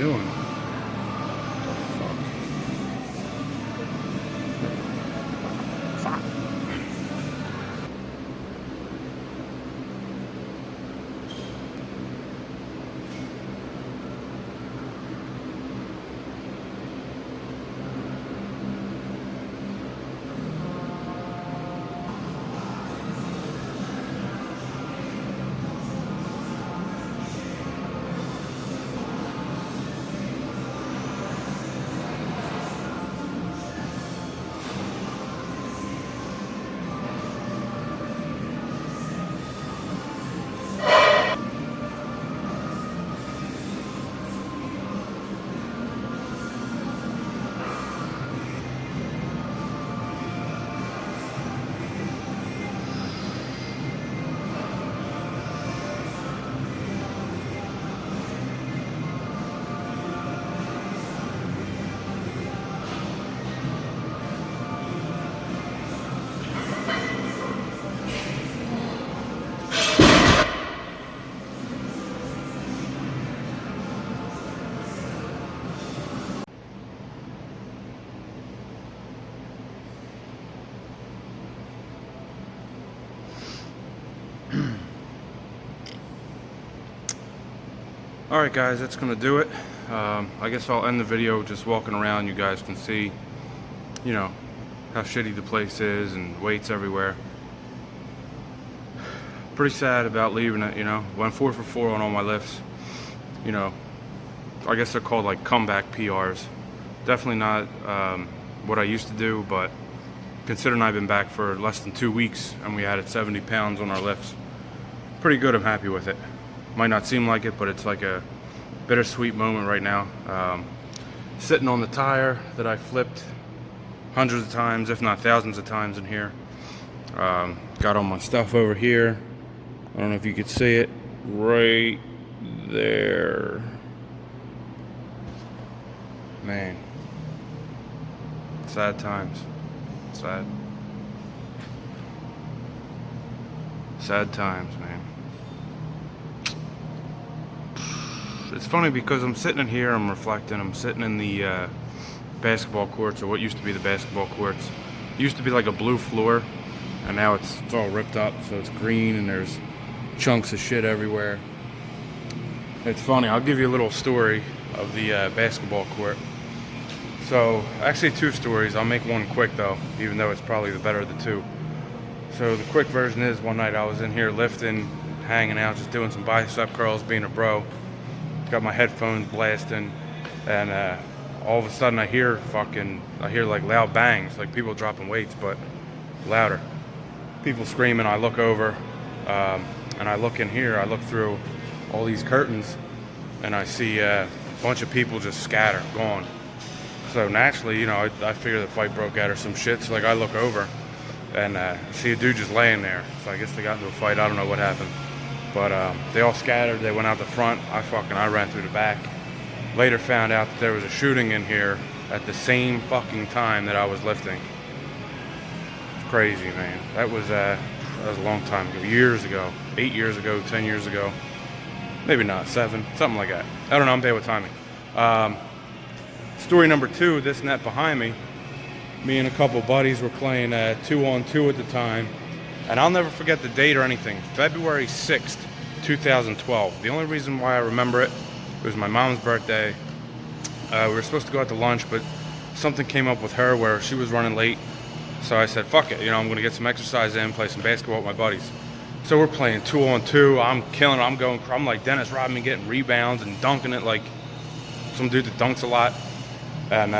doing? Fuck. Alright guys, that's gonna do it. I guess I'll end the video just walking around. You guys can see, you know, how shitty the place is and weights everywhere. Pretty sad about leaving it, you know. Went 4 for 4 on all my lifts. You know, I guess they're called like comeback PRs. Definitely not what I used to do, but considering I've been back for less than 2 weeks and we added 70 pounds on our lifts, pretty good. I'm happy with it. Might not seem like it, but it's like a bittersweet moment right now. Sitting on the tire that I flipped hundreds of times, if not thousands of times in here. Got all my stuff over here. I don't know if you could see it right there. Man, sad times. Sad times, man. It's funny because I'm sitting in here, I'm reflecting, I'm sitting in the basketball courts, or what used to be the basketball courts. It used to be like a blue floor, and now it's all ripped up, so it's green and there's chunks of shit everywhere. It's funny, I'll give you a little story of the basketball court. So, actually 2 stories. I'll make one quick though, even though it's probably the better of the 2. So the quick version is, one night I was in here lifting, hanging out, just doing some bicep curls, being a bro. Got my headphones blasting, and all of a sudden I hear like loud bangs, like people dropping weights, but louder. People screaming. I look over, and I look in here, I look through all these curtains, and I see a bunch of people just scatter, gone. So naturally, you know, I figure the fight broke out or some shit, so like I look over, and see a dude just laying there. So I guess they got into a fight, I don't know what happened. But they all scattered, they went out the front, I ran through the back. Later found out that there was a shooting in here at the same fucking time that I was lifting. It's crazy, man. That was a long time ago, years ago, 8 years ago, 10 years ago. Maybe not, 7, something like that. I don't know, I'm bad with timing. Story number 2, this net behind me. Me and a couple buddies were playing 2-on-2 at the time. And I'll never forget the date or anything. February 6th, 2012. The only reason why I remember it was my mom's birthday. We were supposed to go out to lunch, but something came up with her where she was running late. So I said, fuck it, you know, I'm gonna get some exercise in, play some basketball with my buddies. So we're playing 2-on-2. I'm killing it. I'm like Dennis Rodman, getting rebounds and dunking it like some dude that dunks a lot. And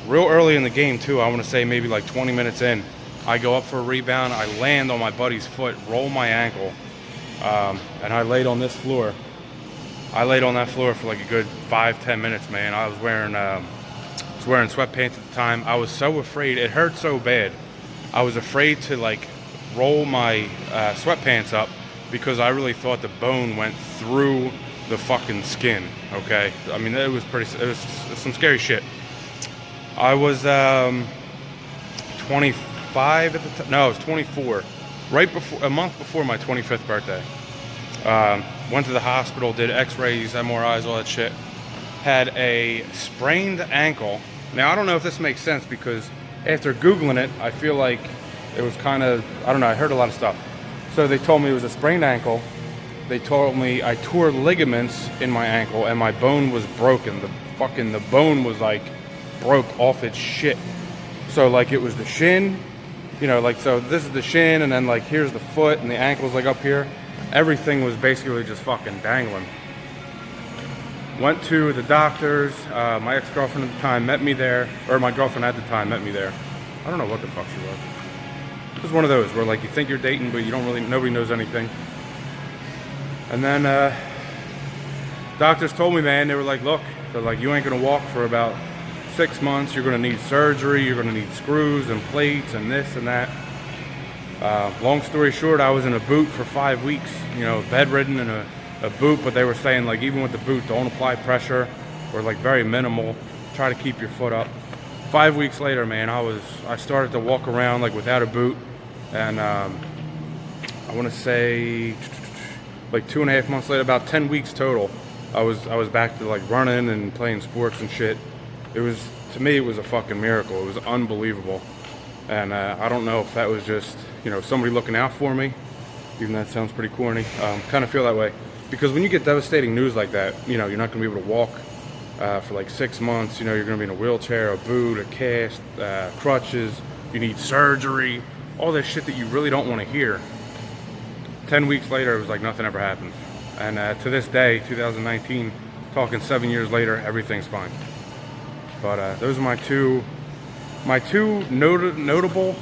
real early in the game too, I want to say maybe like 20 minutes in, I go up for a rebound, I land on my buddy's foot, roll my ankle, and I laid on this floor. I laid on that floor for like a good 5-10 minutes, man. I was wearing sweatpants at the time. I was so afraid. It hurt so bad. I was afraid to like roll my sweatpants up because I really thought the bone went through the fucking skin. Okay, I mean it was some scary shit. I was 25 at the time. No, I was 24. Right before, a month before my 25th birthday. Went to the hospital, did x-rays, MRIs, all that shit. had a sprained ankle. Now, I don't know if this makes sense because after Googling it, I feel like it was kind of, I don't know, I heard a lot of stuff. So they told me it was a sprained ankle. They told me I tore ligaments in my ankle and my bone was broken. The bone was like broke off its shit. So like it was the shin, you know, like, so this is the shin and then like here's the foot and the ankle's like up here. Everything was basically just fucking dangling. Went to the doctors. My ex-girlfriend at the time met me there, or my girlfriend at the time met me there. I don't know what the fuck she was. It was one of those where like you think you're dating, but you don't really, nobody knows anything. And then doctors told me, man, they were like, look, they're like, you ain't gonna walk for about 6 months. You're gonna need surgery. You're gonna need screws and plates and this and that. Long story short, I was in a boot for 5 weeks, you know, bedridden in a boot, but they were saying like even with the boot, don't apply pressure or like very minimal. Try to keep your foot up. 5 weeks later, man, I started to walk around like without a boot, and I want to say like 2.5 months later, about 10 weeks total, I was back to like running and playing sports and shit. It was, to me, it was a fucking miracle. It was unbelievable. And I don't know if that was just, you know, somebody looking out for me, even though that sounds pretty corny. Kind of feel that way. Because when you get devastating news like that, you know, you're not going to be able to walk for like 6 months. You know, you're going to be in a wheelchair, a boot, a cast, crutches. You need surgery, all this shit that you really don't want to hear. 10 weeks later, it was like nothing ever happened. And to this day, 2019, talking 7 years later, everything's fine. But those are my two notable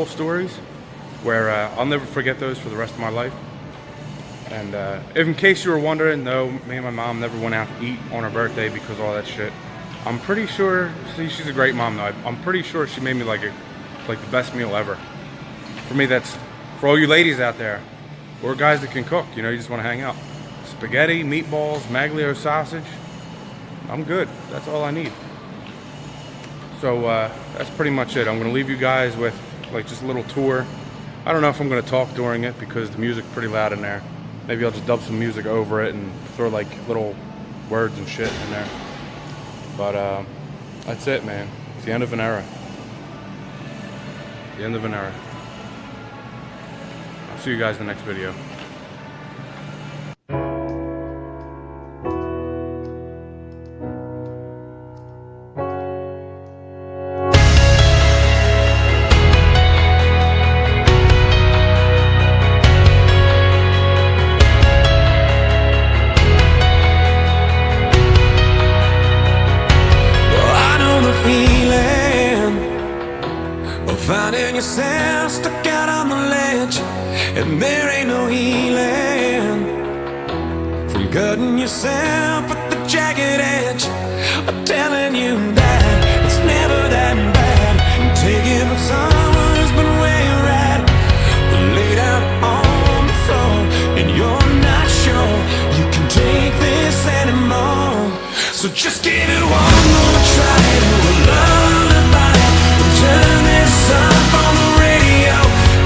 stories where I'll never forget those for the rest of my life. And if in case you were wondering, no, me and my mom never went out to eat on her birthday because of all that shit. I'm pretty sure, see, she's a great mom though. I'm pretty sure she made me like the best meal ever. For me, that's, for all you ladies out there, or guys that can cook, you know, you just want to hang out. Spaghetti, meatballs, Maglio sausage. I'm good. That's all I need. So that's pretty much it. I'm going to leave you guys with like just a little tour. I don't know if I'm going to talk during it because the music's pretty loud in there. Maybe I'll just dub some music over it and throw like little words and shit in there. But that's it, man. It's the end of an era. The end of an era. I'll see you guys in the next video. Finding yourself stuck out on the ledge, and there ain't no healing from cutting yourself at the jagged edge. I'm telling you that it's never that bad. I'm taking from someone who's been where you're at, laid out on the floor, and you're not sure you can take this anymore. So just give it one more try to a lullaby. Turn this up on the radio.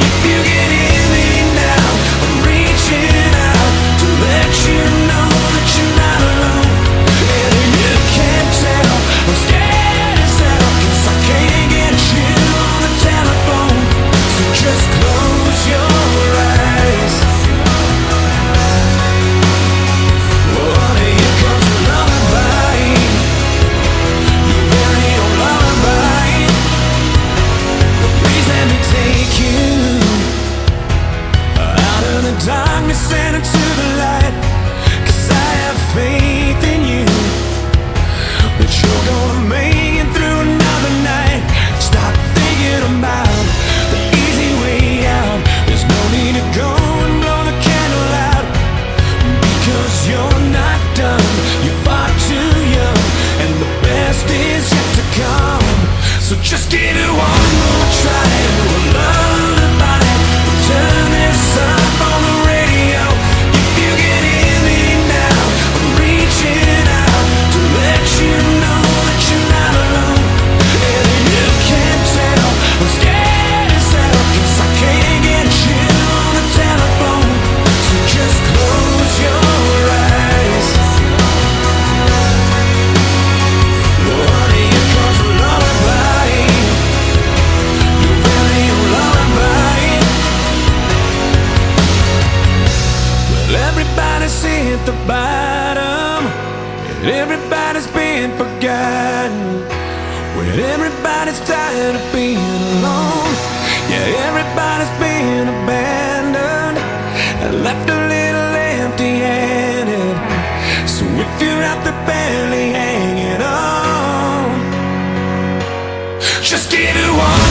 If you can hear me now, I'm reaching out to let you know that you're not alone. And if you can't tell, I'm scared as hell, 'cause I can't get you on the telephone. So just close your eyes. Oh, honey, here comes a lullaby. Your very own lullaby. Please let me take you out of the darkness and into the light, 'cause I have faith in you that you're gonna make it through another night. Stop thinking about the easy way out. There's no need to go and blow the candle out, because you're not done. You're far too young, and the best is yet to come. So just give it one more try to a lullaby. Turn this up on the radio. everybody's hit the bottom, and everybody's been forgotten, when everybody's tired of being alone. Yeah, everybody's been abandoned and left a little empty-handed. So if you're out there barely hanging on, just give it one.